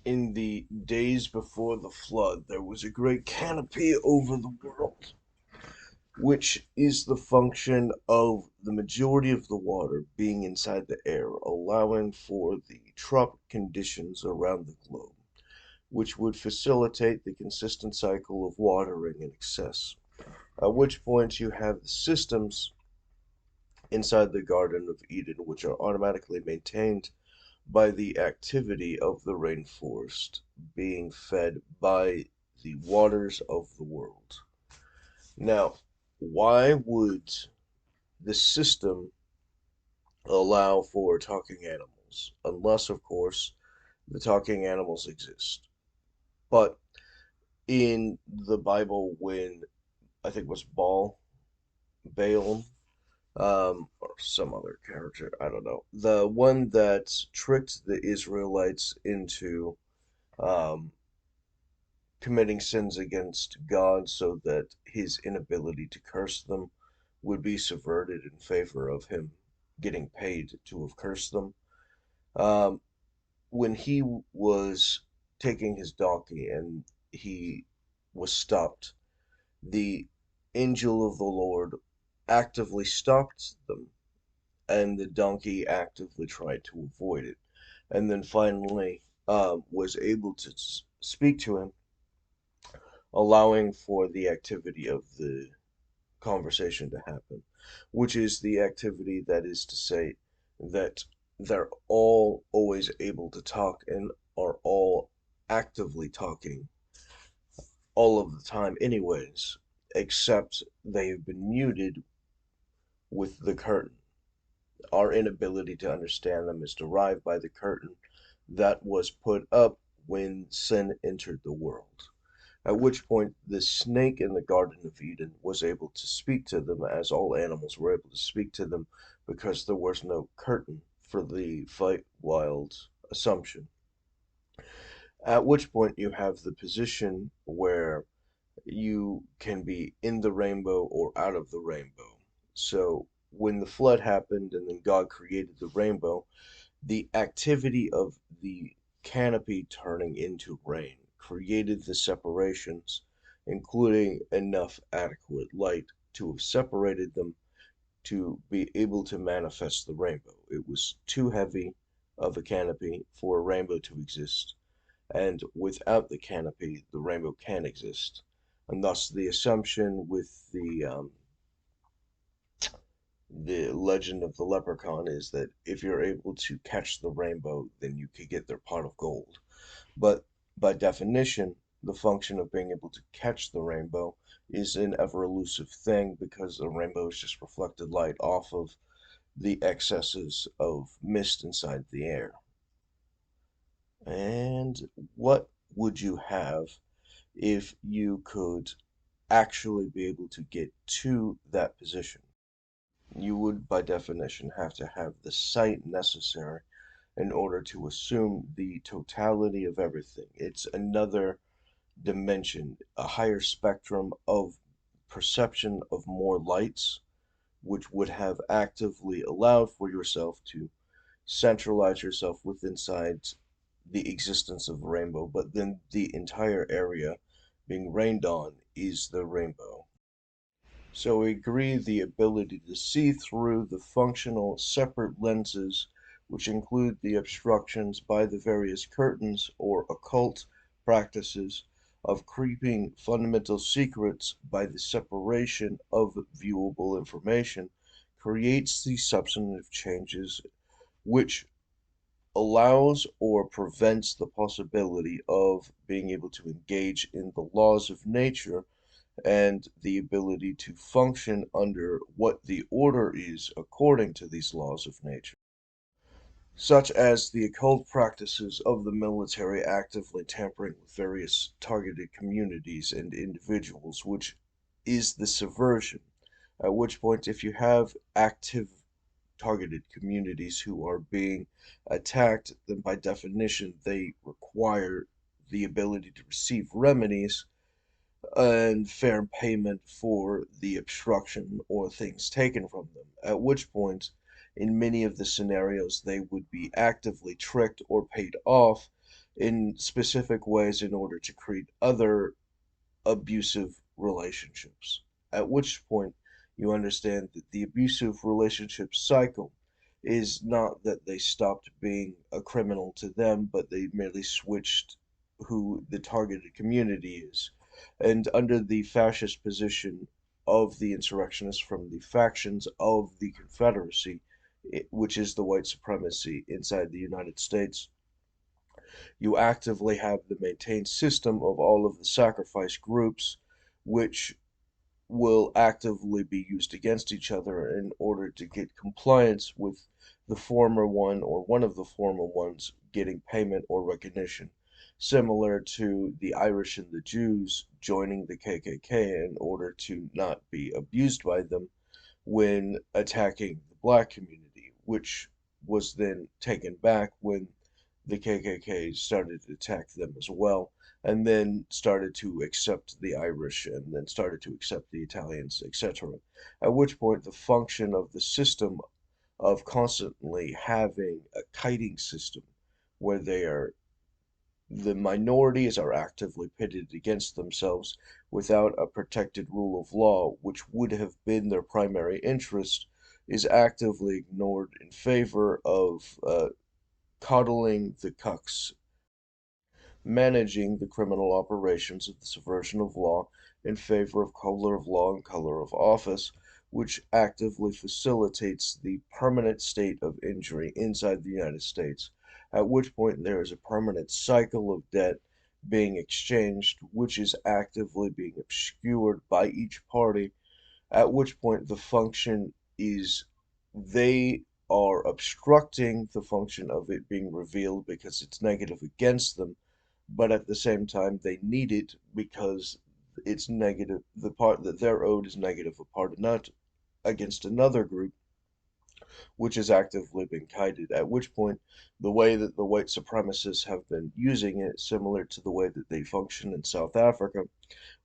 In the days before the flood, there was a great canopy over the world, which is the function of the majority of the water being inside the air, allowing for the tropic conditions around the globe, which would facilitate the consistent cycle of watering in excess. At which point you have the systems inside the Garden of Eden, which are automatically maintained by the activity of the rainforest being fed by the waters of the world. Now, why would the system allow for talking animals? Unless, of course, the talking animals exist. But in the Bible, when I think it was Balaam, or some other character, I don't know, the one that tricked the Israelites into um, committing sins against God so that his inability to curse them would be subverted in favor of him getting paid to have cursed them. Um, when he was taking his donkey and he was stopped, the angel of the Lord actively stopped them, and the donkey actively tried to avoid it. And then finally was able to speak to him, allowing for the activity of the conversation to happen, which is the activity that is to say that they're all always able to talk and are all actively talking all of the time, anyways, except they've been muted with the curtain. Our inability to understand them is derived by the curtain that was put up when sin entered the world. At which point the snake in the Garden of Eden was able to speak to them, as all animals were able to speak to them, because there was no curtain for the fight wild assumption. At which point you have the position where you can be in the rainbow or out of the rainbow. So when the flood happened and then God created the rainbow, the activity of the canopy turning into rain created the separations, including enough adequate light to have separated them to be able to manifest the rainbow. It was too heavy of a canopy for a rainbow to exist, and without the canopy, the rainbow can exist. And thus, the assumption with the legend of the leprechaun is that if you're able to catch the rainbow, then you could get their pot of gold. But by definition, the function of being able to catch the rainbow is an ever elusive thing because the rainbow is just reflected light off of the excesses of mist inside the air. And what would you have if you could actually be able to get to that position? You would, by definition, have to have the sight necessary in order to assume the totality of everything. It's another dimension, a higher spectrum of perception of more lights, which would have actively allowed for yourself to centralize yourself with inside the existence of the rainbow, but then the entire area being rained on is the rainbow. So we agree the ability to see through the functional separate lenses, which include the obstructions by the various curtains or occult practices of creeping fundamental secrets by the separation of viewable information, creates these substantive changes which allows or prevents the possibility of being able to engage in the laws of nature and the ability to function under what the order is according to these laws of nature, such as the occult practices of the military actively tampering with various targeted communities and individuals, which is the subversion. At which point, if you have active targeted communities who are being attacked, then by definition they require the ability to receive remedies and fair payment for the obstruction or things taken from them, at which point, in many of the scenarios, they would be actively tricked or paid off in specific ways in order to create other abusive relationships. At which point you understand that the abusive relationship cycle is not that they stopped being a criminal to them, but they merely switched who the targeted community is. And under the fascist position of the insurrectionists from the factions of the Confederacy, which is the white supremacy inside the United States, you actively have the maintained system of all of the sacrifice groups, which will actively be used against each other in order to get compliance with the former one or one of the former ones getting payment or recognition, similar to the Irish and the Jews joining the KKK in order to not be abused by them when attacking the black community, which was then taken back when the KKK started to attack them as well, and then started to accept the Irish, and then started to accept the Italians, etc. At which point, the function of the system of constantly having a kiting system where the minorities are actively pitted against themselves without a protected rule of law, which would have been their primary interest, is actively ignored in favor of coddling the cucks, managing the criminal operations of the subversion of law in favor of color of law and color of office, which actively facilitates the permanent state of injury inside the United States, at which point there is a permanent cycle of debt being exchanged, which is actively being obscured by each party, at which point the function is they are obstructing the function of it being revealed because it's negative against them, but at the same time they need it because it's negative. The part that they're owed is negative upon not against another group, which is actively being kited. At which point, the way that the white supremacists have been using it, similar to the way that they function in South Africa,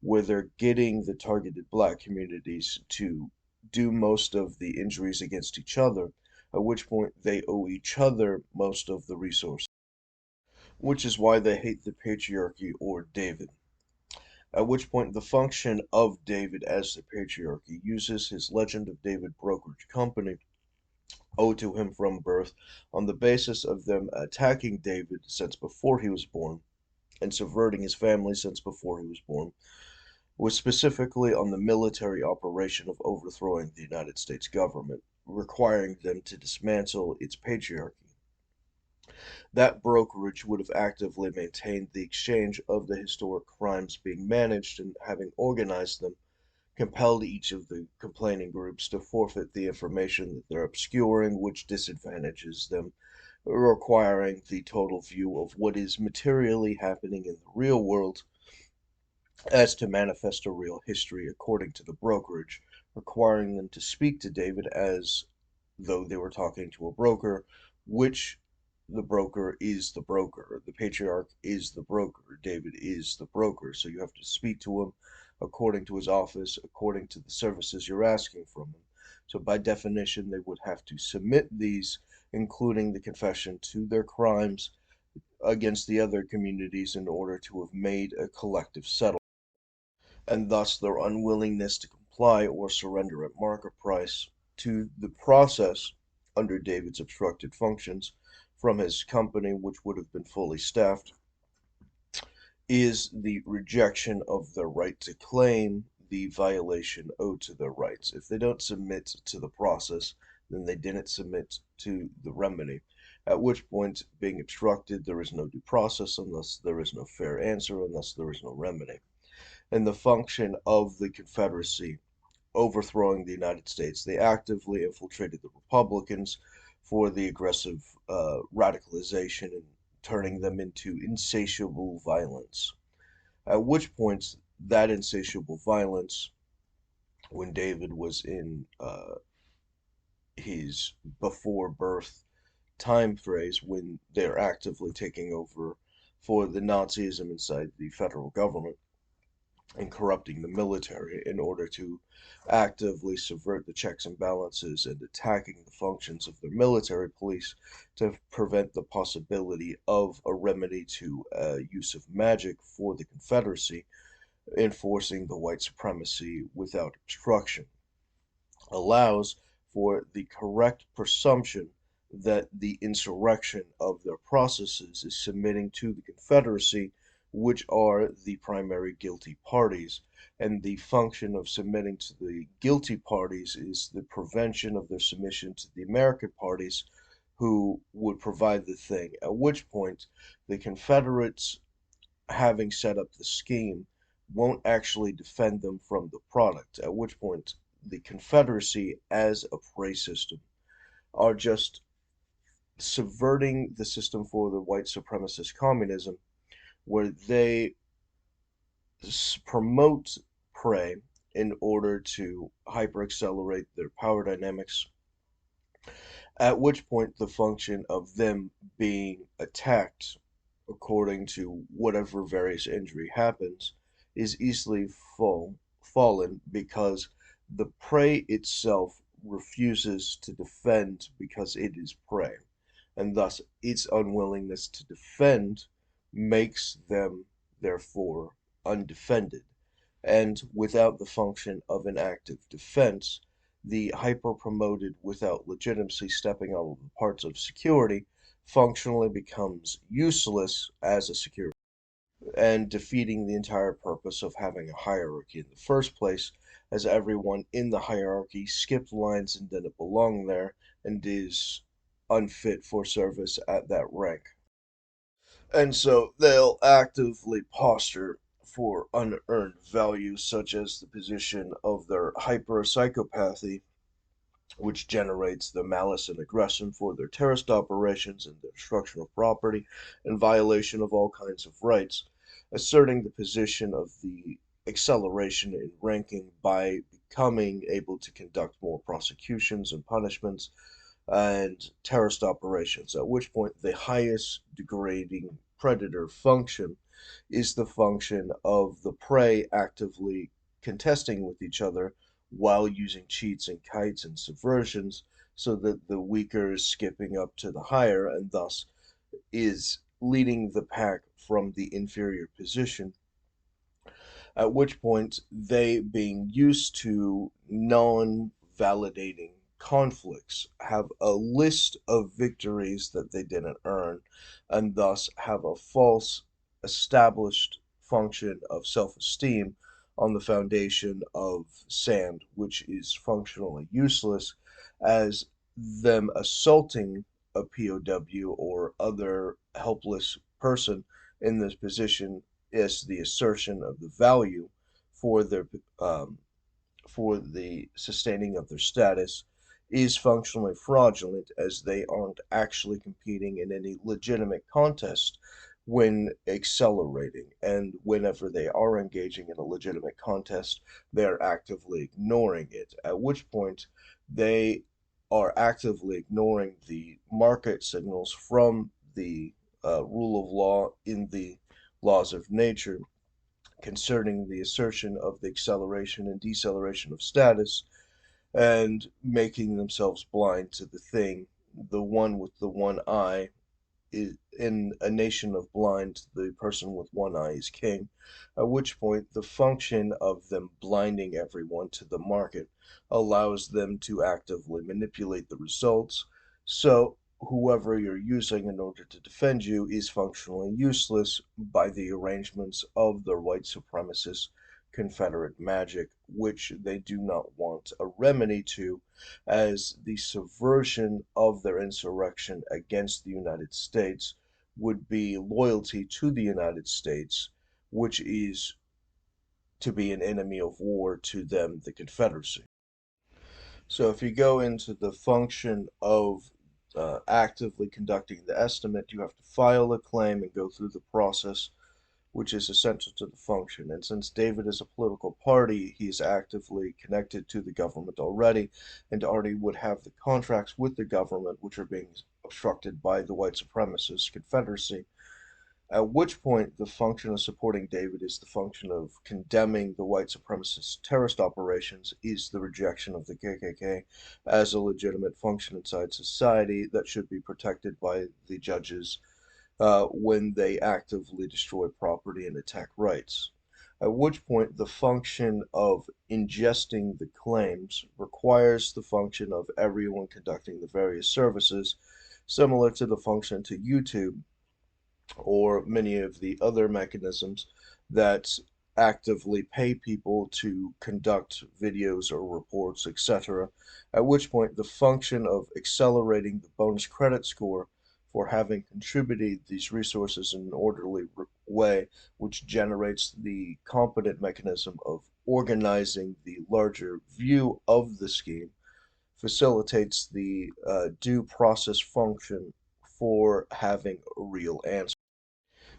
where they're getting the targeted black communities to do most of the injuries against each other, at which point they owe each other most of the resources, which is why they hate the patriarchy or David. At which point the function of David as the patriarchy uses his Legend of David brokerage company, owed to him from birth, on the basis of them attacking David since before he was born and subverting his family since before he was born, was specifically on the military operation of overthrowing the United States government, requiring them to dismantle its patriarchy. That brokerage would have actively maintained the exchange of the historic crimes being managed, and having organized them, compelled each of the complaining groups to forfeit the information that they're obscuring, which disadvantages them, requiring the total view of what is materially happening in the real world as to manifest a real history according to the brokerage, requiring them to speak to David as though they were talking to a broker, which the broker is the broker. The patriarch is the broker. David is the broker. So you have to speak to him according to his office, according to the services you're asking from him. So by definition, they would have to submit these, including the confession to their crimes against the other communities in order to have made a collective settlement, and thus their unwillingness to comply or surrender at market price to the process under David's obstructed functions from his company, which would have been fully staffed, is the rejection of their right to claim the violation owed to their rights. If they don't submit to the process, then they didn't submit to the remedy. At which point, being obstructed, there is no due process unless there is no fair answer, unless there is no remedy. And the function of the Confederacy overthrowing the United States, they actively infiltrated the Republicans for the aggressive radicalization and turning them into insatiable violence. At which point, that insatiable violence, when David was in his before birth time phrase, when they're actively taking over for the Nazism inside the federal government, and corrupting the military in order to actively subvert the checks and balances and attacking the functions of their military police to prevent the possibility of a remedy to use of magic for the Confederacy, enforcing the white supremacy without obstruction. Allows for the correct presumption that the insurrection of their processes is submitting to the Confederacy, which are the primary guilty parties. And the function of submitting to the guilty parties is the prevention of their submission to the American parties, who would provide the thing, at which point the Confederates, having set up the scheme, won't actually defend them from the product, at which point the Confederacy, as a prey system, are just subverting the system for the white supremacist communism, where they promote prey in order to hyper accelerate their power dynamics, at which point the function of them being attacked according to whatever various injury happens is easily fallen because the prey itself refuses to defend because it is prey, and thus its unwillingness to defend makes them therefore undefended. And without the function of an active defense, the hyper promoted without legitimacy stepping on the parts of security functionally becomes useless as a security, and defeating the entire purpose of having a hierarchy in the first place, as everyone in the hierarchy skipped lines and didn't belong there and is unfit for service at that rank. And so they'll actively posture for unearned values, such as the position of their hyper-psychopathy, which generates the malice and aggression for their terrorist operations and the destruction of property and violation of all kinds of rights, asserting the position of the acceleration in ranking by becoming able to conduct more prosecutions and punishments and terrorist operations, at which point the highest degrading predator function is the function of the prey actively contesting with each other while using cheats and kites and subversions, so that the weaker is skipping up to the higher and thus is leading the pack from the inferior position, at which point they, being used to non-validating conflicts, have a list of victories that they didn't earn, and thus have a false established function of self-esteem on the foundation of sand, which is functionally useless, as them assaulting a POW or other helpless person in this position is the assertion of the value for their for the sustaining of their status is functionally fraudulent, as they aren't actually competing in any legitimate contest when accelerating, and whenever they are engaging in a legitimate contest, they're actively ignoring it, at which point they are actively ignoring the market signals from the rule of law in the laws of nature concerning the assertion of the acceleration and deceleration of status, and making themselves blind to the thing. The one with the one eye is, in a nation of blind, the person with one eye is king, at which point the function of them blinding everyone to the market allows them to actively manipulate the results. So whoever you're using in order to defend you is functionally useless by the arrangements of their white supremacist Confederate magic, which they do not want a remedy to, as the subversion of their insurrection against the United States would be loyalty to the United States, which is to be an enemy of war to them, the Confederacy. So if you go into the function of actively conducting the estimate, you have to file a claim and go through the process, which is essential to the function. And since David is a political party, he is actively connected to the government already, and already would have the contracts with the government, which are being obstructed by the white supremacist Confederacy, At which point, the function of supporting David is the function of condemning the white supremacist terrorist operations, is the rejection of the KKK as a legitimate function inside society that should be protected by the judges when they actively destroy property and attack rights. At which point, the function of ingesting the claims requires the function of everyone conducting the various services, similar to the function to YouTube or many of the other mechanisms that actively pay people to conduct videos or reports, etc. At which point, the function of accelerating the bonus credit score for having contributed these resources in an orderly way, which generates the competent mechanism of organizing the larger view of the scheme, facilitates the due process function for having a real answer.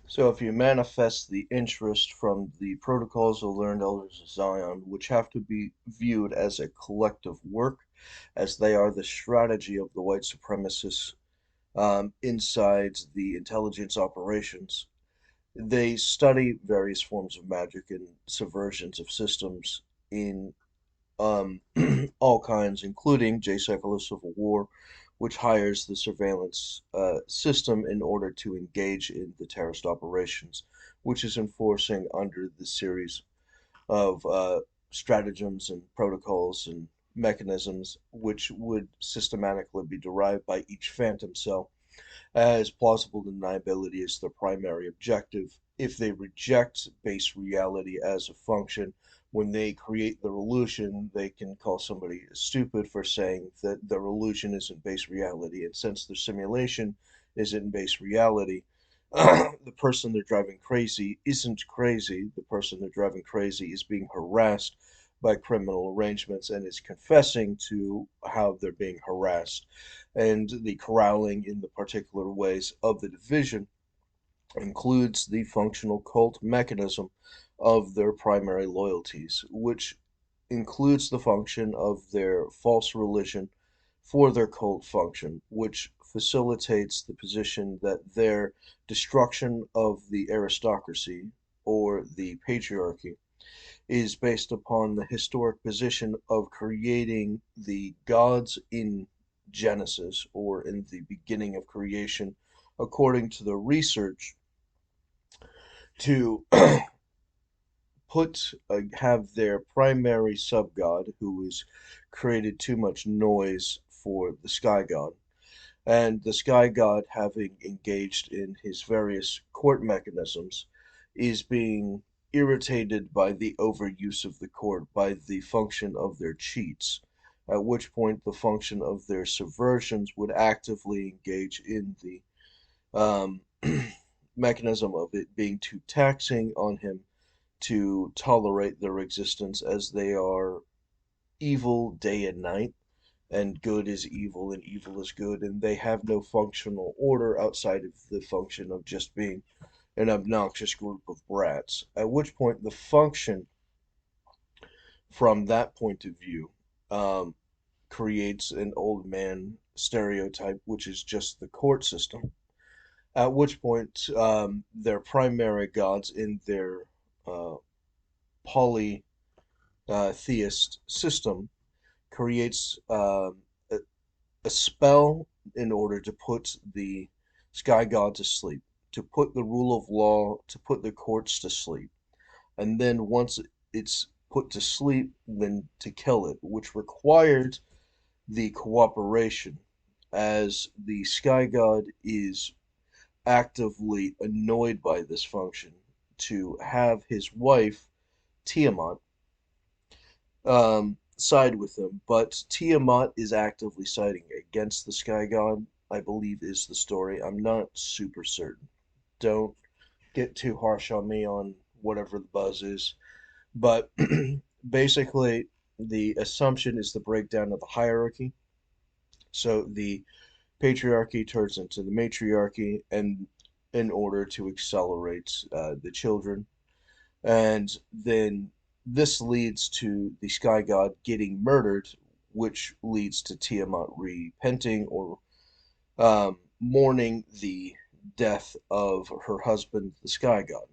So if you manifest the interest from the protocols of learned elders of Zion, which have to be viewed as a collective work, as they are the strategy of the white supremacists inside the intelligence operations, they study various forms of magic and subversions of systems in um, all kinds, including J-Secular Civil War, which hires the surveillance system in order to engage in the terrorist operations, which is enforcing under the series of stratagems and protocols and mechanisms which would systematically be derived by each phantom cell as plausible deniability is their primary objective. If they reject base reality as a function, when they create the illusion, they can call somebody stupid for saying that their illusion isn't base reality. And since their simulation isn't base reality, the person they're driving crazy isn't crazy. The person they're driving crazy is being harassed by criminal arrangements and is confessing to how they're being harassed. And the corralling in the particular ways of the division includes the functional cult mechanism of their primary loyalties, which includes the function of their false religion for their cult function, which facilitates the position that their destruction of the aristocracy or the patriarchy is based upon the historic position of creating the gods in Genesis or in the beginning of creation, according to the research, to have their primary sub god, who has created too much noise for the sky god, and the sky god, having engaged in his various court mechanisms, is being irritated by the overuse of the court, by the function of their cheats, at which point the function of their subversions would actively engage in the um, mechanism of it being too taxing on him to tolerate their existence, as they are evil day and night, and good is evil and evil is good, and they have no functional order outside of the function of just being an obnoxious group of brats. At which point, the function from that point of view um, creates an old man stereotype, which is just the court system. At which point, their primary gods in their uh, polytheist system creates a, a spell in order to put the sky god to sleep, to put the rule of law, to put the courts to sleep. And then once it's put to sleep, then to kill it, which required the cooperation, as the sky god is actively annoyed by this function, to have his wife, Tiamat, side with him, but Tiamat is actively siding against the Sky God, I believe is the story. I'm not super certain. Don't get too harsh on me on whatever the buzz is. But basically, the assumption is the breakdown of the hierarchy. So the patriarchy turns into the matriarchy, and in order to accelerate the children, and then this leads to the sky god getting murdered, which leads to Tiamat repenting or mourning the death of her husband, the Sky God.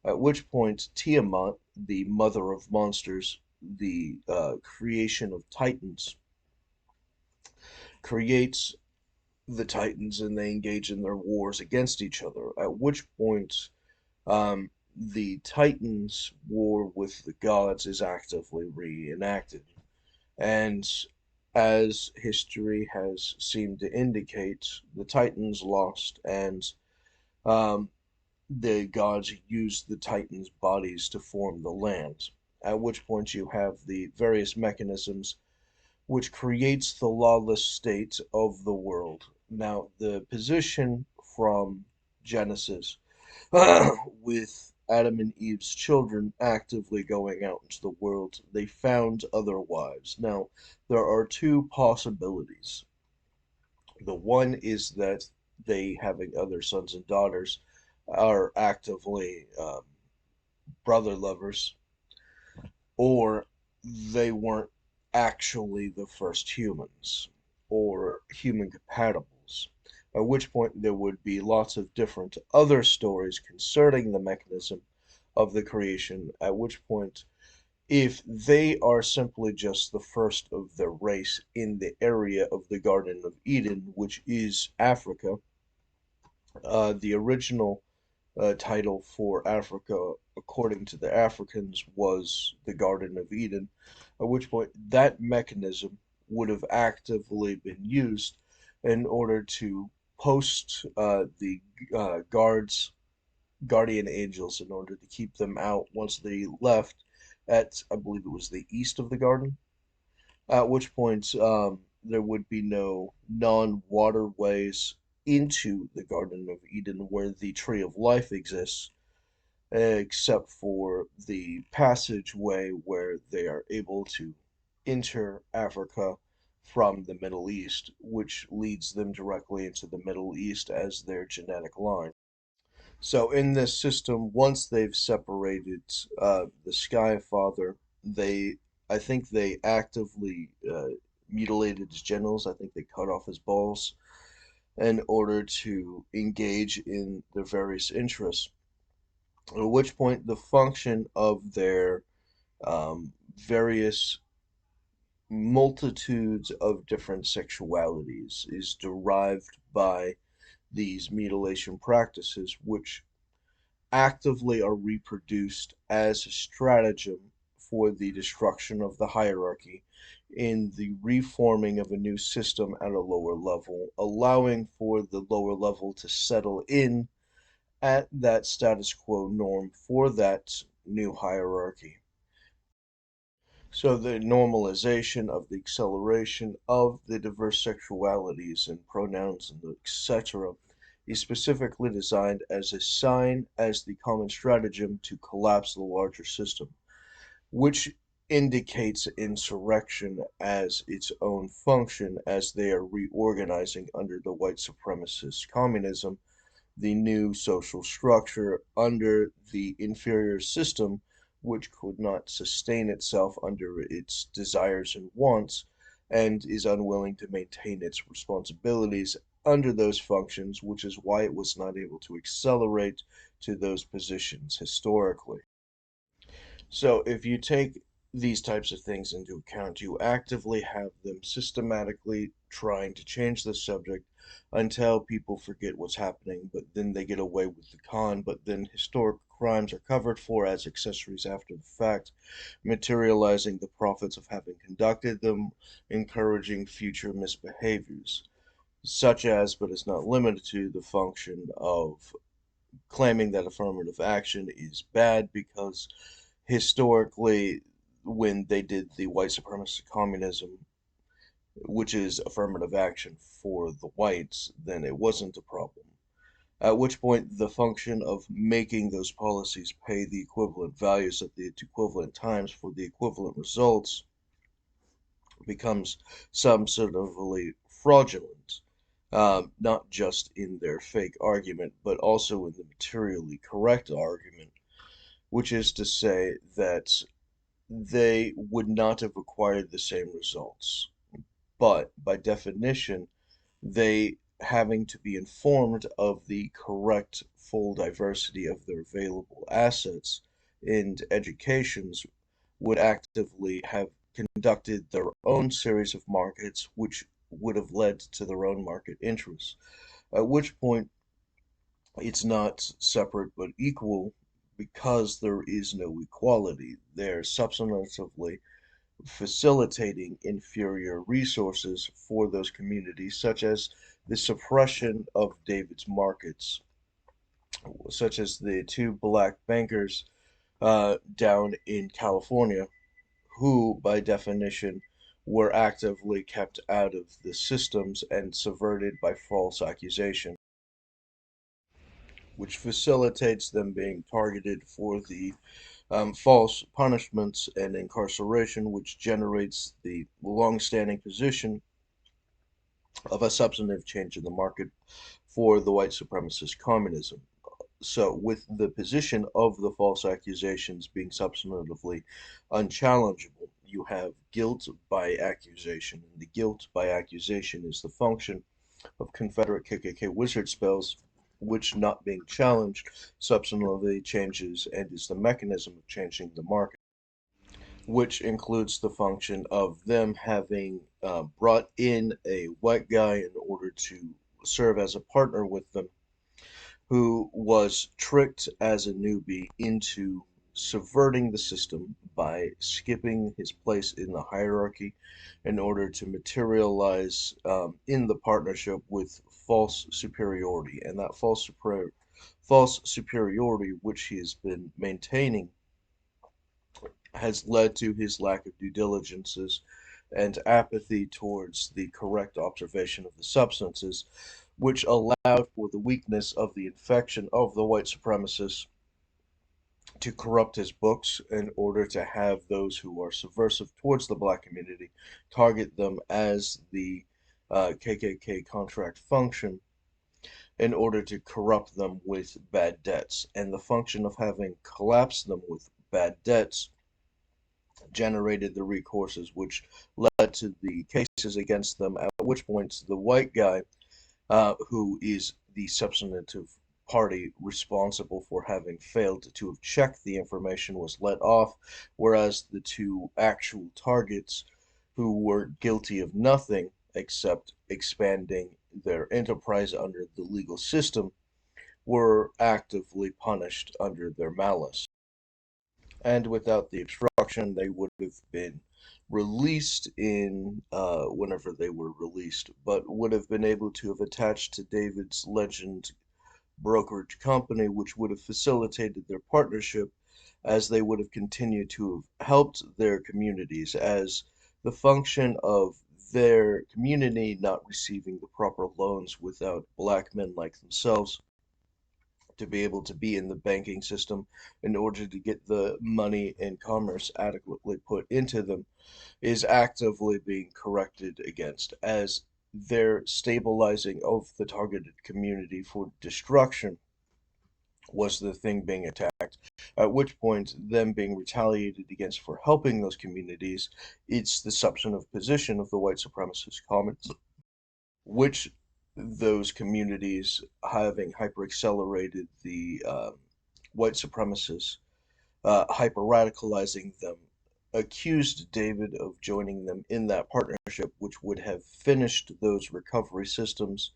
At which point, Tiamat, the mother of monsters, the creation of Titans, creates the Titans and they engage in their wars against each other. At which point, the Titans' war with the gods is actively reenacted. And as history has seemed to indicate, the Titans lost, and um, the gods used the Titans' bodies to form the land. At which point you have the various mechanisms which creates the lawless state of the world. Now, the position from Genesis with Adam and Eve's children actively going out into the world, they found other wives. Now, there are two possibilities. The one is that they, having other sons and daughters, are actively brother lovers, or they weren't actually the first humans or human compatibles. At which point there would be lots of different other stories concerning the mechanism of the creation, at which point, if they are simply just the first of their race in the area of the Garden of Eden, which is Africa, the original title for Africa, according to the Africans, was the Garden of Eden, at which point that mechanism would have actively been used in order to post the guardian angels in order to keep them out once they left at, I believe it was the east of the garden, at which point there would be no non-waterways into the Garden of Eden where the Tree of Life exists, except for the passageway where they are able to enter Africa from the Middle East, which leads them directly into the Middle East as their genetic line. So in this system, once they've separated the Sky Father, I think they actively mutilated his genitals. I think they cut off his balls in order to engage in their various interests. At which point, the function of their various multitudes of different sexualities is derived by these mutilation practices, which actively are reproduced as a stratagem for the destruction of the hierarchy in the reforming of a new system at a lower level, allowing for the lower level to settle in at that status quo norm for that new hierarchy. So the normalization of the acceleration of the diverse sexualities and pronouns and etc. is specifically designed as a sign as the common stratagem to collapse the larger system, which indicates insurrection as its own function as they are reorganizing under the white supremacist communism, the new social structure under the inferior system, which could not sustain itself under its desires and wants, and is unwilling to maintain its responsibilities under those functions, which is why it was not able to accelerate to those positions historically. So if you take these types of things into account, you actively have them systematically trying to change the subject until people forget what's happening, but then they get away with the con, but then historic crimes are covered for as accessories after the fact, materializing the profits of having conducted them, encouraging future misbehaviors, such as, but is not limited to, the function of claiming that affirmative action is bad because historically, when they did the white supremacist communism, which is affirmative action for the whites, then it wasn't a problem. At which point, the function of making those policies pay the equivalent values at the equivalent times for the equivalent results becomes substantively fraudulent, not just in their fake argument, but also in the materially correct argument, which is to say that they would not have acquired the same results. But by definition, they having to be informed of the correct full diversity of their available assets and educations, would actively have conducted their own series of markets, which would have led to their own market interests. At which point, it's not separate but equal because there is no equality. They're substantively facilitating inferior resources for those communities, such as the suppression of David's markets, such as the two black bankers down in California, who, by definition, were actively kept out of the systems and subverted by false accusation, which facilitates them being targeted for the false punishments and incarceration, which generates the long-standing position of a substantive change in the market for the white supremacist communism. So, with the position of the false accusations being substantively unchallengeable, you have guilt by accusation, and the guilt by accusation is the function of Confederate KKK wizard spells, which, not being challenged, substantively changes and is the mechanism of changing the market, which includes the function of them having brought in a white guy in order to serve as a partner with them, who was tricked as a newbie into subverting the system by skipping his place in the hierarchy in order to materialize in the partnership with false superiority. And that false superiority, which he has been maintaining, has led to his lack of due diligences and apathy towards the correct observation of the substances, which allowed for the weakness of the infection of the white supremacists to corrupt his books in order to have those who are subversive towards the black community target them as the KKK contract function in order to corrupt them with bad debts. And the function of having collapsed them with bad debts generated the recourses which led to the cases against them, at which point the white guy, who is the substantive party responsible for having failed to have checked the information, was let off, whereas the two actual targets, who were guilty of nothing except expanding their enterprise under the legal system, were actively punished under their malice. And without the obstruction, they would have been released in whenever they were released, but would have been able to have attached to David's legend brokerage company, which would have facilitated their partnership, as they would have continued to have helped their communities, as the function of their community not receiving the proper loans without black men like themselves to be able to be in the banking system in order to get the money and commerce adequately put into them, is actively being corrected against, as their stabilizing of the targeted community for destruction was the thing being attacked, at which point them being retaliated against for helping those communities. It's the substantive position of the white supremacist communists, which those communities, having hyper accelerated the white supremacists, hyper radicalizing them, accused David of joining them in that partnership, which would have finished those recovery systems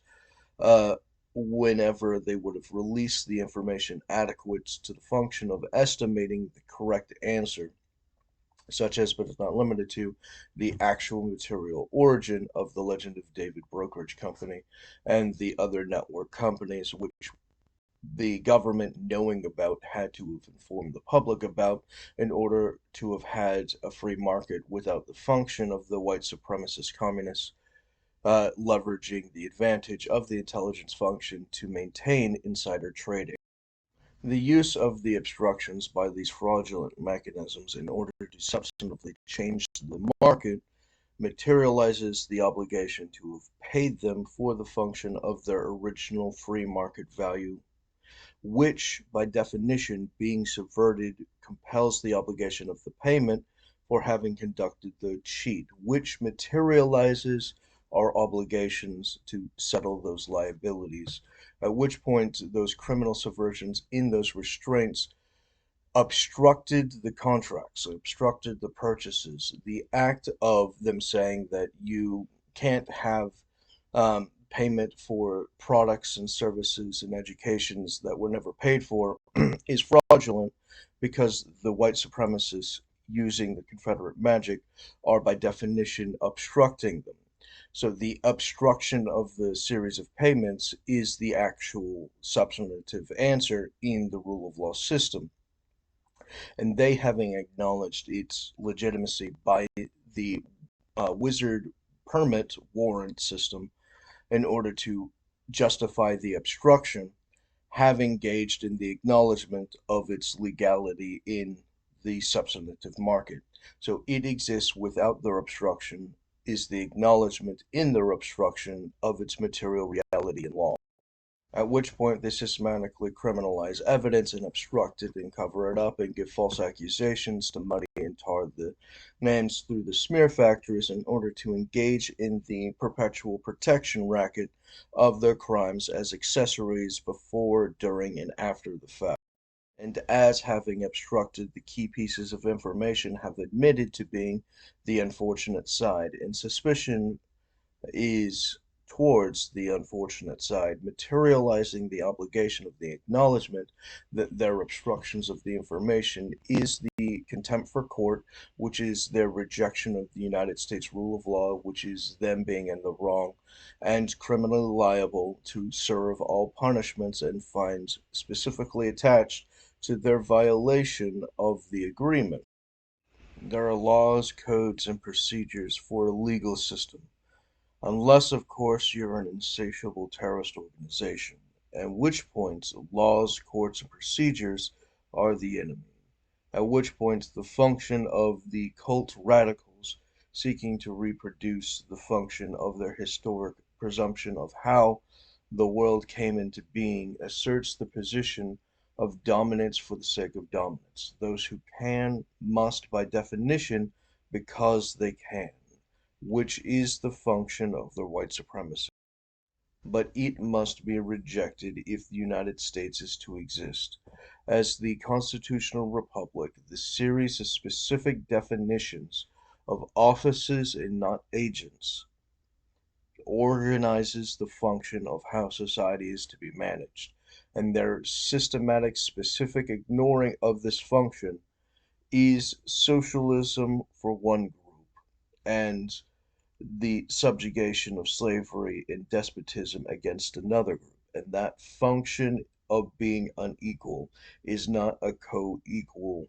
uh, whenever they would have released the information adequate to the function of estimating the correct answer, such as but is not limited to the actual material origin of the Legend of David brokerage company and the other network companies, which the government, knowing about, had to have informed the public about in order to have had a free market without the function of the white supremacist communists leveraging the advantage of the intelligence function to maintain insider trading. The use of the obstructions by these fraudulent mechanisms in order to substantively change the market materializes the obligation to have paid them for the function of their original free market value, which, by definition, being subverted, compels the obligation of the payment for having conducted the cheat, which materializes our obligations to settle those liabilities, at which point those criminal subversions in those restraints obstructed the contracts, obstructed the purchases. The act of them saying that you can't have payment for products and services and educations that were never paid for is fraudulent because the white supremacists using the Confederate magic are by definition obstructing them. So the obstruction of the series of payments is the actual substantive answer in the rule of law system, and they having acknowledged its legitimacy by the wizard permit warrant system in order to justify the obstruction, have engaged in the acknowledgement of its legality in the substantive market. So it exists without their obstruction, is the acknowledgement in their obstruction of its material reality in law. At which point they systematically criminalize evidence and obstruct it and cover it up and give false accusations to muddy and tar the names through the smear factories in order to engage in the perpetual protection racket of their crimes as accessories before, during, and after the fact. And as having obstructed the key pieces of information have admitted to being the unfortunate side, and suspicion is towards the unfortunate side, materializing the obligation of the acknowledgement that their obstructions of the information is the contempt for court, which is their rejection of the United States rule of law, which is them being in the wrong, and criminally liable to serve all punishments and fines specifically attached to their violation of the agreement. There are laws, codes, and procedures for a legal system. Unless, of course, you're an insatiable terrorist organization, at which point laws, courts, and procedures are the enemy. At which point the function of the cult radicals seeking to reproduce the function of their historic presumption of how the world came into being asserts the position of dominance for the sake of dominance. Those who can must, by definition, because they can, which is the function of the white supremacy. But it must be rejected if the United States is to exist. As the constitutional republic, the series of specific definitions of offices and not agents organizes the function of how society is to be managed, and their systematic specific ignoring of this function is socialism for one group and the subjugation of slavery and despotism against another group. And that function of being unequal is not a co-equal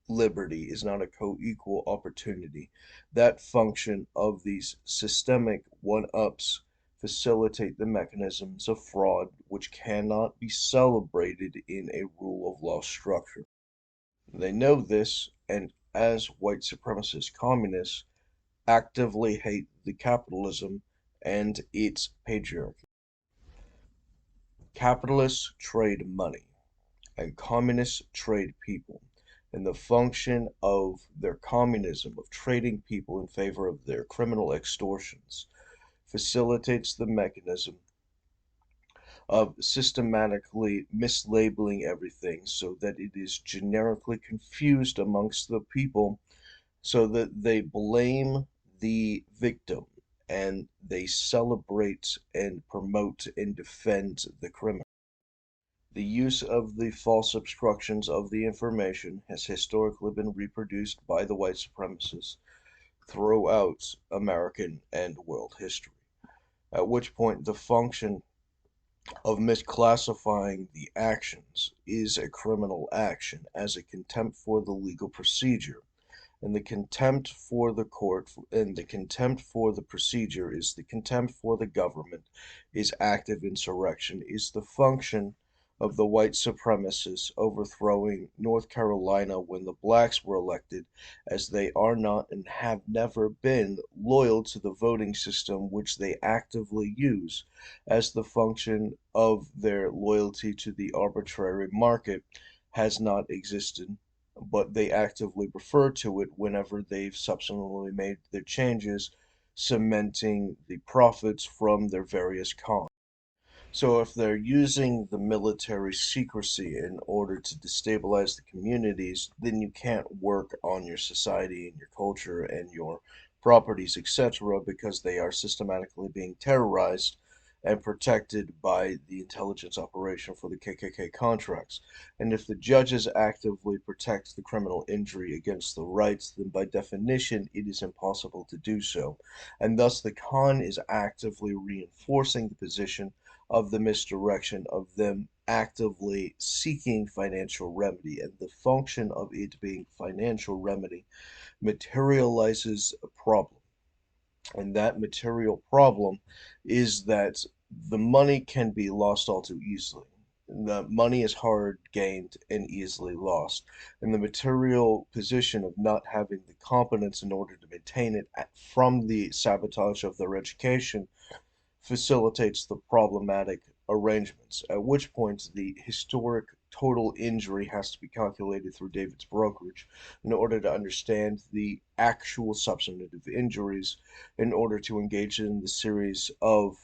liberty, is not a co-equal opportunity. That function of these systemic one-ups facilitate the mechanisms of fraud which cannot be celebrated in a rule of law structure. They know this, and as white supremacist communists, actively hate the capitalism and its patriarchy. Capitalists trade money, and communists trade people. And the function of their communism, of trading people in favor of their criminal extortions, facilitates the mechanism of systematically mislabeling everything so that it is generically confused amongst the people so that they blame the victim and they celebrate and promote and defend the criminal. The use of the false obstructions of the information has historically been reproduced by the white supremacists throughout American and world history, at which point the function of misclassifying the actions is a criminal action as a contempt for the legal procedure, and the contempt for the court and the contempt for the procedure is the contempt for the government, is active insurrection, is the function of the white supremacists overthrowing North Carolina when the blacks were elected, as they are not and have never been loyal to the voting system which they actively use, as the function of their loyalty to the arbitrary market has not existed, but they actively refer to it whenever they've subsequently made their changes cementing the profits from their various cons. So if they're using the military secrecy in order to destabilize the communities, then you can't work on your society and your culture and your properties, etc., because they are systematically being terrorized and protected by the intelligence operation for the KKK contracts. And if the judges actively protect the criminal injury against the rights, then by definition it is impossible to do so. And thus the con is actively reinforcing the position of the misdirection of them actively seeking financial remedy, and the function of it being financial remedy materializes a problem. And that material problem is that the money can be lost all too easily. The money is hard gained and easily lost. And the material position of not having the competence in order to maintain it from the sabotage of their education facilitates the problematic arrangements, at which point the historic total injury has to be calculated through David's brokerage in order to understand the actual substantive injuries, in order to engage in the series of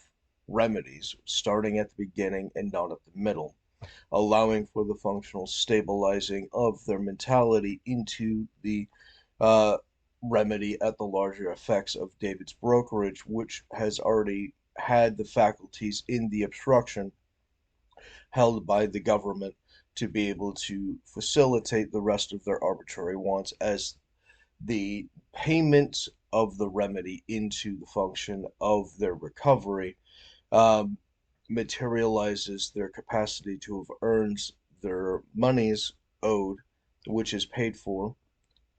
remedies, starting at the beginning and not at the middle, allowing for the functional stabilizing of their mentality into the uh, remedy at the larger effects of David's brokerage, which has already had the faculties in the obstruction held by the government to be able to facilitate the rest of their arbitrary wants as the payment of the remedy into the function of their recovery um, materializes their capacity to have earned their monies owed, which is paid for,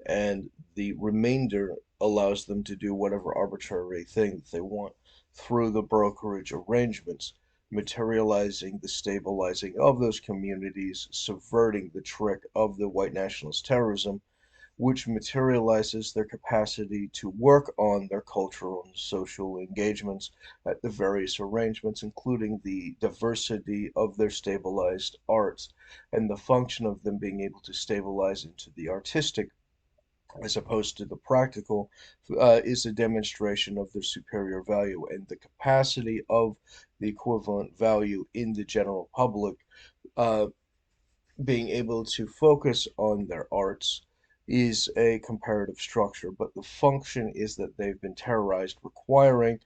and the remainder allows them to do whatever arbitrary thing that they want through the brokerage arrangements, materializing the stabilizing of those communities, subverting the trick of the white nationalist terrorism, which materializes their capacity to work on their cultural and social engagements at the various arrangements, including the diversity of their stabilized arts and the function of them being able to stabilize into the artistic as opposed to the practical, is a demonstration of their superior value, and the capacity of the equivalent value in the general public uh, being able to focus on their arts is a comparative structure, but the function is that they've been terrorized, requiring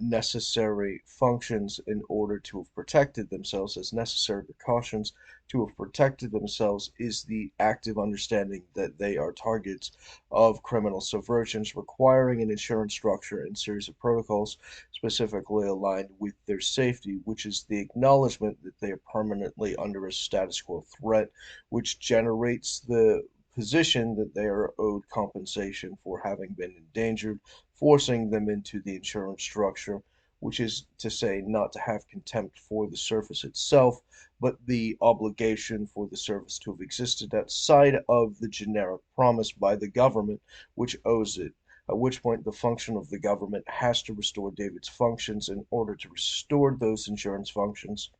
necessary functions in order to have protected themselves as necessary precautions to have protected themselves is the active understanding that they are targets of criminal subversions, requiring an insurance structure and series of protocols specifically aligned with their safety, which is the acknowledgement that they are permanently under a status quo threat, which generates the position that they are owed compensation for having been endangered, forcing them into the insurance structure, which is to say, not to have contempt for the service itself, but the obligation for the service to have existed outside of the generic promise by the government which owes it. At which point, the function of the government has to restore David's functions in order to restore those insurance functions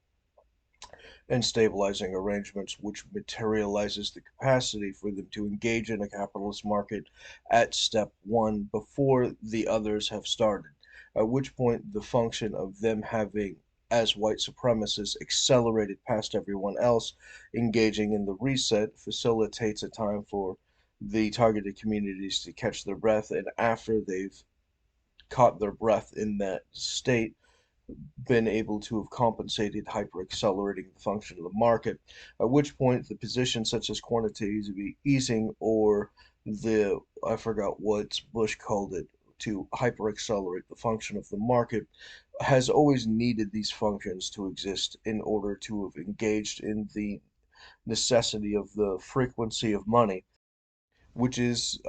and stabilizing arrangements, which materializes the capacity for them to engage in a capitalist market at step one before the others have started. At which point, the function of them having, as white supremacists, accelerated past everyone else, engaging in the reset, facilitates a time for the targeted communities to catch their breath, and after they've caught their breath in that state, been able to have compensated hyper-accelerating the function of the market, at which point the positions such as quantitative easing or the, I forgot what Bush called it, to hyper-accelerate the function of the market, has always needed these functions to exist in order to have engaged in the necessity of the frequency of money, which is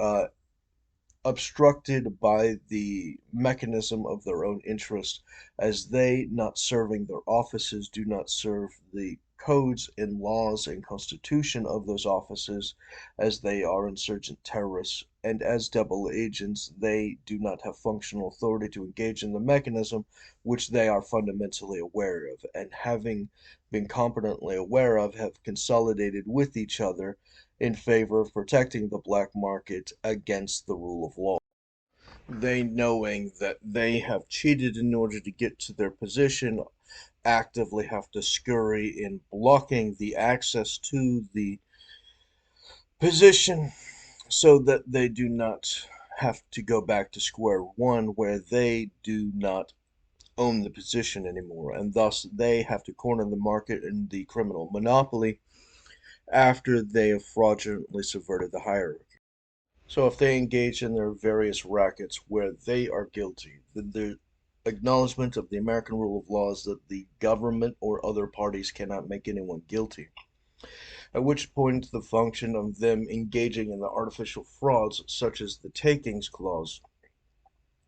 obstructed by the mechanism of their own interest, as they, not serving their offices, do not serve the codes and laws and constitution of those offices, as they are insurgent terrorists, and as double agents, they do not have functional authority to engage in the mechanism which they are fundamentally aware of, and having been competently aware of, have consolidated with each other in favor of protecting the black market against the rule of law. They, knowing that they have cheated in order to get to their position, actively have to scurry in blocking the access to the position so that they do not have to go back to square one where they do not own the position anymore, and thus they have to corner the market in the criminal monopoly after they have fraudulently subverted the hierarchy. So if they engage in their various rackets where they are guilty, then the acknowledgement of the American rule of law is that the government or other parties cannot make anyone guilty. At which point the function of them engaging in the artificial frauds, such as the takings clause,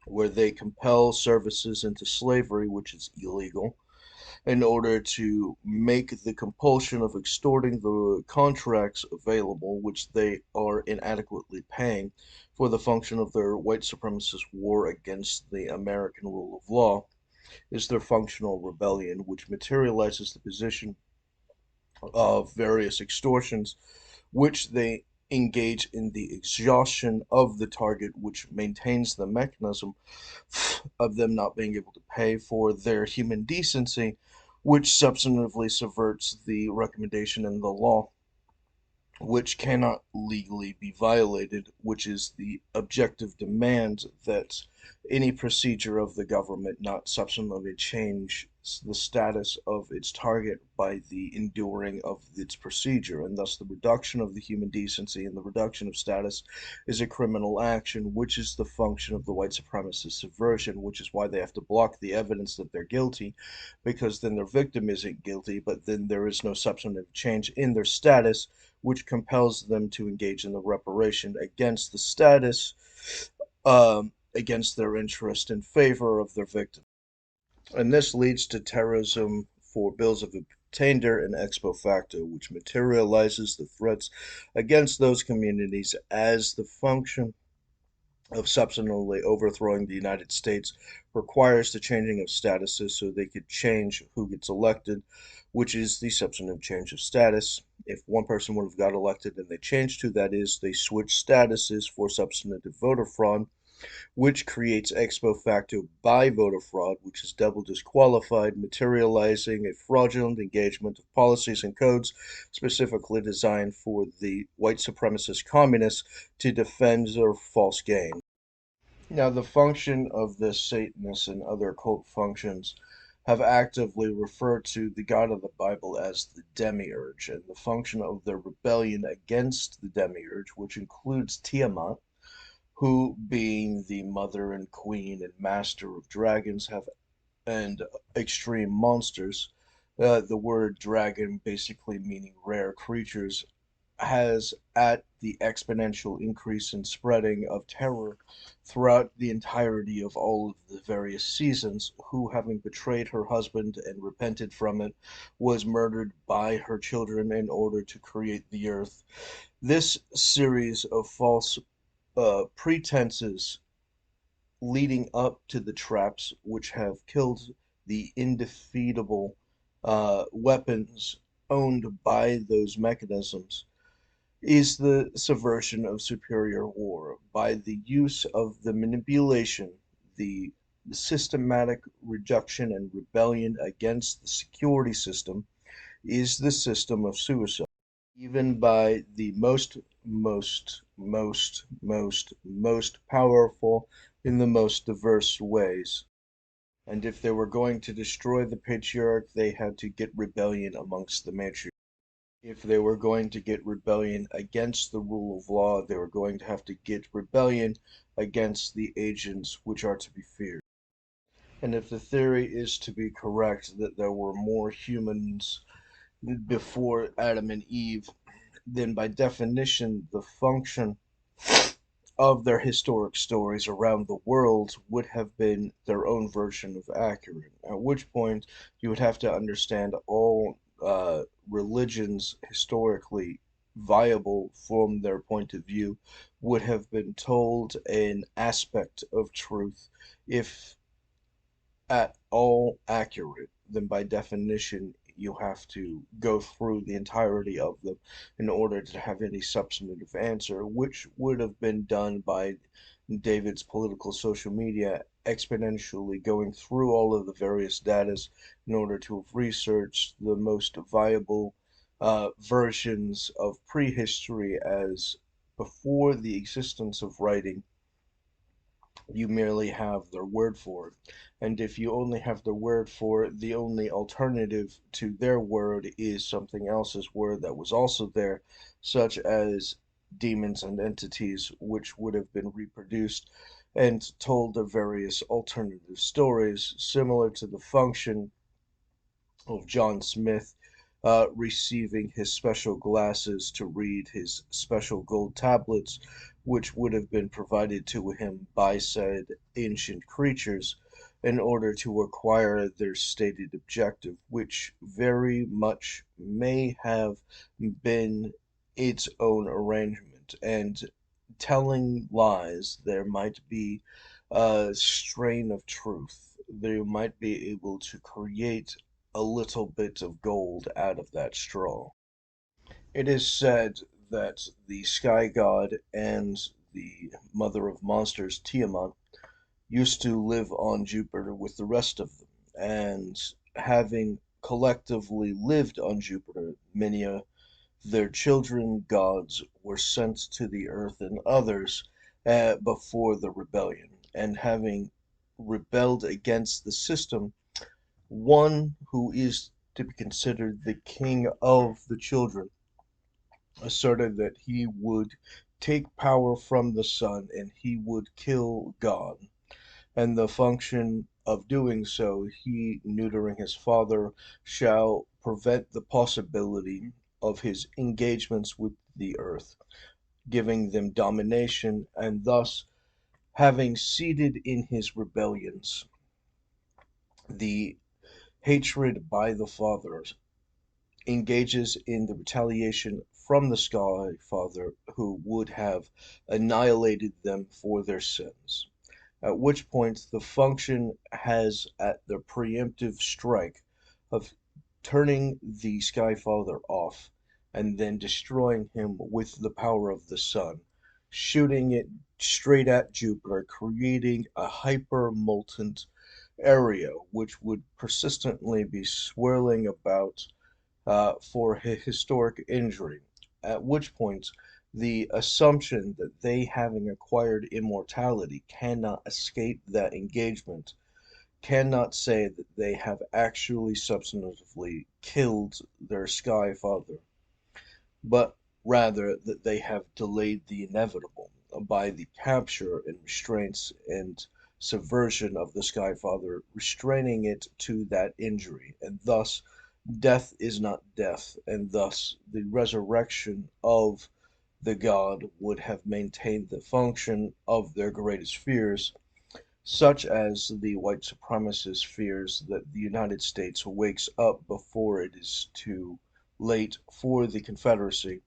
where they compel services into slavery, which is illegal, in order to make the compulsion of extorting the contracts available, which they are inadequately paying, for the function of their white supremacist war against the American rule of law, is their functional rebellion, which materializes the position of various extortions, which they engage in the exhaustion of the target, which maintains the mechanism of them not being able to pay for their human decency, which substantively subverts the recommendation in the law, which cannot legally be violated, which is the objective demand that any procedure of the government not substantively change the status of its target by the enduring of its procedure, and thus the reduction of the human decency and the reduction of status is a criminal action, which is the function of the white supremacist subversion, which is why they have to block the evidence that they're guilty, because then their victim isn't guilty, but then there is no substantive change in their status, which compels them to engage in the reparation against the status, against their interest in favor of their victim. And this leads to terrorism for bills of attainder and ex post facto, which materializes the threats against those communities as the function of substantively overthrowing the United States requires the changing of statuses so they could change who gets elected, which is the substantive change of status. If one person would have got elected and they changed who that is, they switch statuses for substantive voter fraud, which creates ex post facto by voter fraud, which is double disqualified, materializing a fraudulent engagement of policies and codes specifically designed for the white supremacist communists to defend their false gain. Now, the function of the Satanists and other occult functions have actively referred to the God of the Bible as the demiurge, and the function of their rebellion against the demiurge, which includes Tiamat, who, being the mother and queen and master of dragons, have and extreme monsters. The word dragon basically meaning rare creatures, has at the exponential increase in spreading of terror throughout the entirety of all of the various seasons, who, having betrayed her husband and repented from it, was murdered by her children in order to create the earth. This series of false pretenses leading up to the traps which have killed the indefeatable weapons owned by those mechanisms is the subversion of superior war by the use of the manipulation, the systematic reduction and rebellion against the security system is the system of suicide, even by the most powerful in the most diverse ways. And if they were going to destroy the patriarch, they had to get rebellion amongst the matriarchs. If they were going to get rebellion against the rule of law, they were going to have to get rebellion against the agents which are to be feared. And if the theory is to be correct that there were more humans before Adam and Eve, then by definition, the function of their historic stories around the world would have been their own version of accurate. At which point, you would have to understand all religions historically viable from their point of view would have been told an aspect of truth, if at all accurate, then by definition you have to go through the entirety of them in order to have any substantive answer, which would have been done by David's political social media, exponentially going through all of the various datas in order to have researched the most viable versions of prehistory, as before the existence of writing you merely have their word for it. And if you only have their word for it, the only alternative to their word is something else's word that was also there, such as demons and entities, which would have been reproduced and told of various alternative stories, similar to the function of John Smith receiving his special glasses to read his special gold tablets, which would have been provided to him by said ancient creatures in order to acquire their stated objective, which very much may have been its own arrangement. And telling lies, there might be a strain of truth. They might be able to create a little bit of gold out of that straw. It is said that the sky god and the mother of monsters, Tiamat, used to live on Jupiter with the rest of them, and having collectively lived on Jupiter, many of their children gods were sent to the earth and others before the rebellion, and having rebelled against the system, one who is to be considered the king of the children asserted that he would take power from the sun and he would kill God. And the function of doing so, he, neutering his father, shall prevent the possibility of his engagements with the earth, giving them domination, and thus having seeded in his rebellions the hatred by the father, engages in the retaliation from the Sky Father, who would have annihilated them for their sins. At which point the function has at the preemptive strike of turning the Sky Father off and then destroying him with the power of the sun, shooting it straight at Jupiter, creating a hyper molten area which would persistently be swirling about for historic injury, at which point the assumption that they, having acquired immortality, cannot escape that engagement, cannot say that they have actually substantively killed their Sky Father, but rather that they have delayed the inevitable by the capture and restraints and subversion of the Sky Father, restraining it to that injury, and thus death is not death, and thus the resurrection of the god would have maintained the function of their greatest fears, such as the white supremacist fears that the United States wakes up before it is too late for the Confederacy,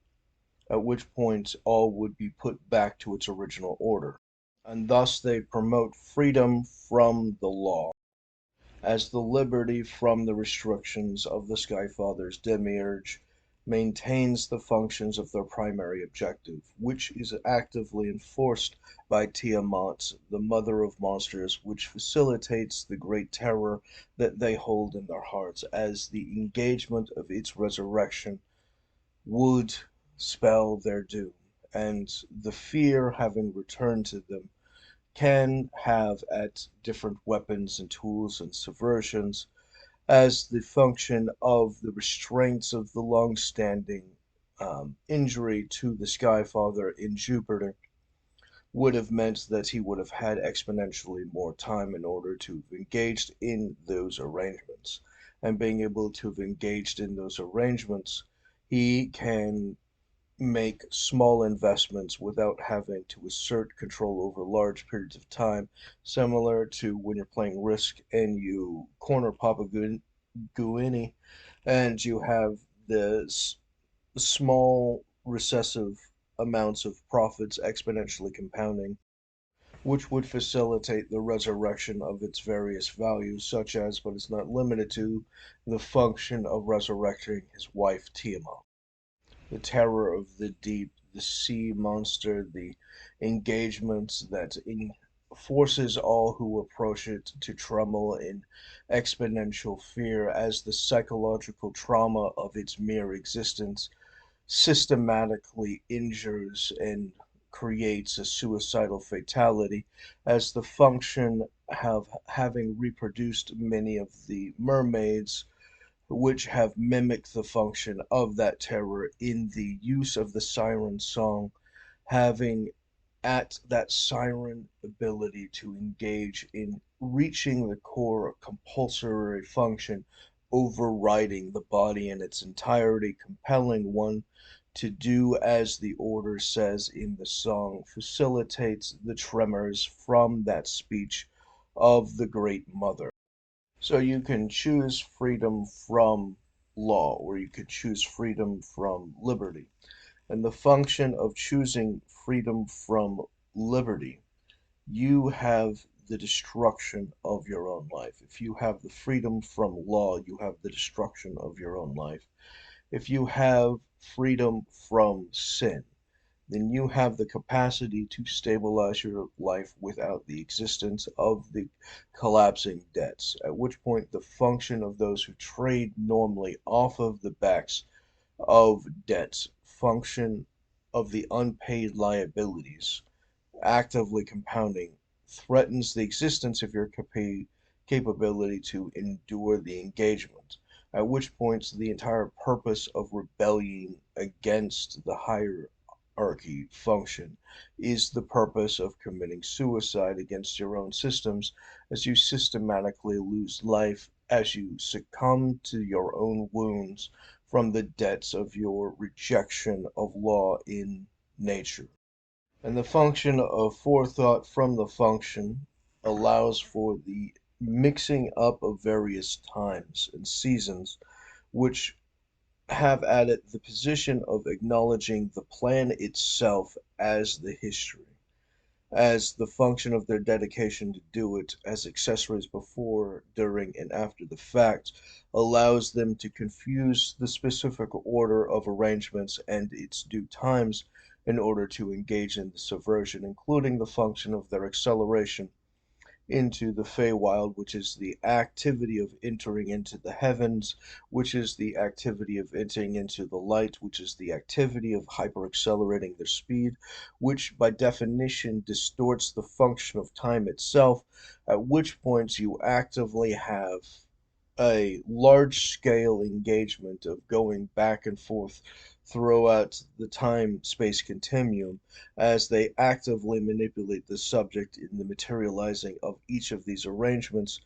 at which point all would be put back to its original order. And thus they promote freedom from the law as the liberty from the restrictions of the Sky Father's demiurge maintains the functions of their primary objective, which is actively enforced by Tiamat, the mother of monsters, which facilitates the great terror that they hold in their hearts, as the engagement of its resurrection would spell their doom, and the fear having returned to them can have at different weapons and tools and subversions as the function of the restraints of the long-standing injury to the Sky Father in Jupiter would have meant that he would have had exponentially more time in order to have engaged in those arrangements. And being able to have engaged in those arrangements, he can make small investments without having to assert control over large periods of time, similar to when you're playing Risk and you corner Guinea and you have the small recessive amounts of profits exponentially compounding, which would facilitate the resurrection of its various values, such as, but is not limited to, the function of resurrecting his wife Tiamat, the terror of the deep, the sea monster, the engagement that forces all who approach it to tremble in exponential fear as the psychological trauma of its mere existence systematically injures and creates a suicidal fatality as the function having reproduced many of the mermaids which have mimicked the function of that terror in the use of the siren song, having at that siren ability to engage in reaching the core compulsory function, overriding the body in its entirety, compelling one to do as the order says in the song, facilitates the tremors from that speech of the Great Mother. So you can choose freedom from law, or you could choose freedom from liberty. And the function of choosing freedom from liberty, you have the destruction of your own life. If you have the freedom from law, you have the destruction of your own life. If you have freedom from sin, then you have the capacity to stabilize your life without the existence of the collapsing debts, at which point the function of those who trade normally off of the backs of debts, function of the unpaid liabilities, actively compounding, threatens the existence of your capability to endure the engagement, at which points the entire purpose of rebelling against the hierarchy function is the purpose of committing suicide against your own systems as you systematically lose life, as you succumb to your own wounds from the debts of your rejection of law in nature. And the function of forethought from the function allows for the mixing up of various times and seasons, which have at it the position of acknowledging the plan itself as the history, as the function of their dedication to do it as accessories before, during, and after the fact allows them to confuse the specific order of arrangements and its due times in order to engage in the subversion, including the function of their acceleration into the Feywild, which is the activity of entering into the heavens, which is the activity of entering into the light, which is the activity of hyper-accelerating their speed, which by definition distorts the function of time itself, at which points you actively have a large-scale engagement of going back and forth throughout the time-space continuum as they actively manipulate the subject in the materializing of each of these arrangements,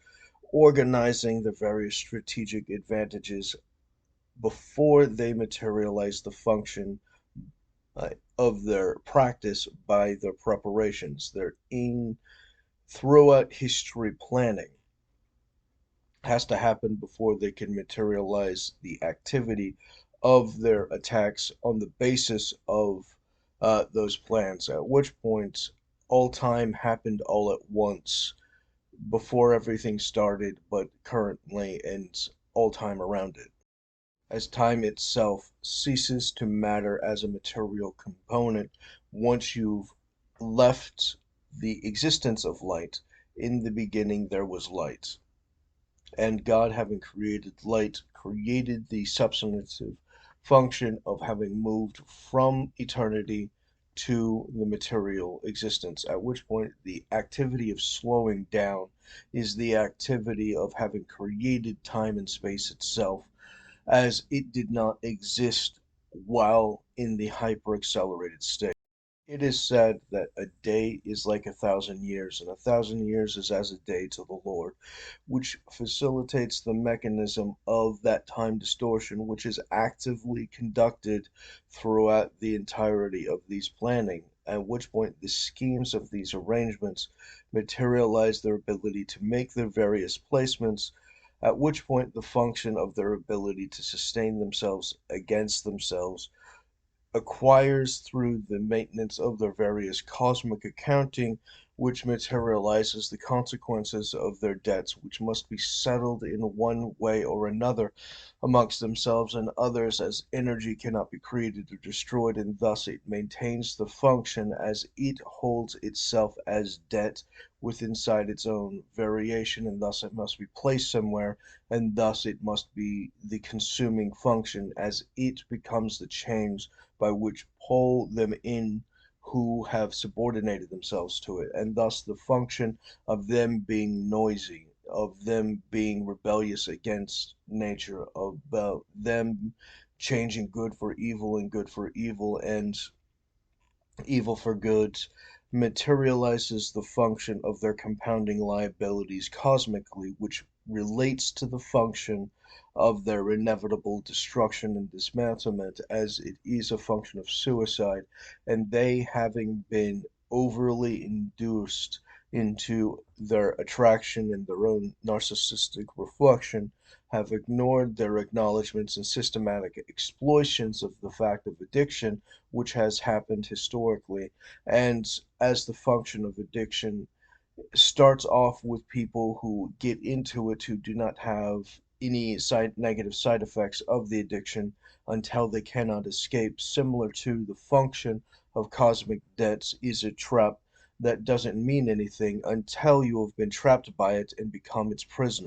organizing the various strategic advantages before they materialize the function uh, of their practice by their preparations. Their in throughout history planning has to happen before they can materialize the activity of their attacks on the basis of those plans, at which point all time happened all at once before everything started, but currently and all time around it. As time itself ceases to matter as a material component once you've left the existence of light. In the beginning, there was light. And God, having created light, created the substantive function of having moved from eternity to the material existence, at which point the activity of slowing down is the activity of having created time and space itself, as it did not exist while in the hyper-accelerated state. It is said that a day is like 1,000 years, and 1,000 years is as a day to the Lord, which facilitates the mechanism of that time distortion, which is actively conducted throughout the entirety of these planning, at which point the schemes of these arrangements materialize their ability to make their various placements, at which point the function of their ability to sustain themselves against themselves acquires through the maintenance of their various cosmic accounting, which materializes the consequences of their debts, which must be settled in one way or another amongst themselves and others, as energy cannot be created or destroyed, and thus it maintains the function as it holds itself as debt with inside its own variation, and thus it must be placed somewhere, and thus it must be the consuming function as it becomes the chains by which pull them in who have subordinated themselves to it, and thus the function of them being noisy, of them being rebellious against nature, of them changing good for evil and good for evil and evil for good, materializes the function of their compounding liabilities cosmically, which relates to the function of their inevitable destruction and dismantlement, as it is a function of suicide, and they having been overly induced into their attraction and their own narcissistic reflection, have ignored their acknowledgments and systematic exploitations of the fact of addiction, which has happened historically. And as the function of addiction starts off with people who get into it who do not have any negative side effects of the addiction until they cannot escape, similar to the function of cosmic debts is a trap that doesn't mean anything until you have been trapped by it and become its prisoner.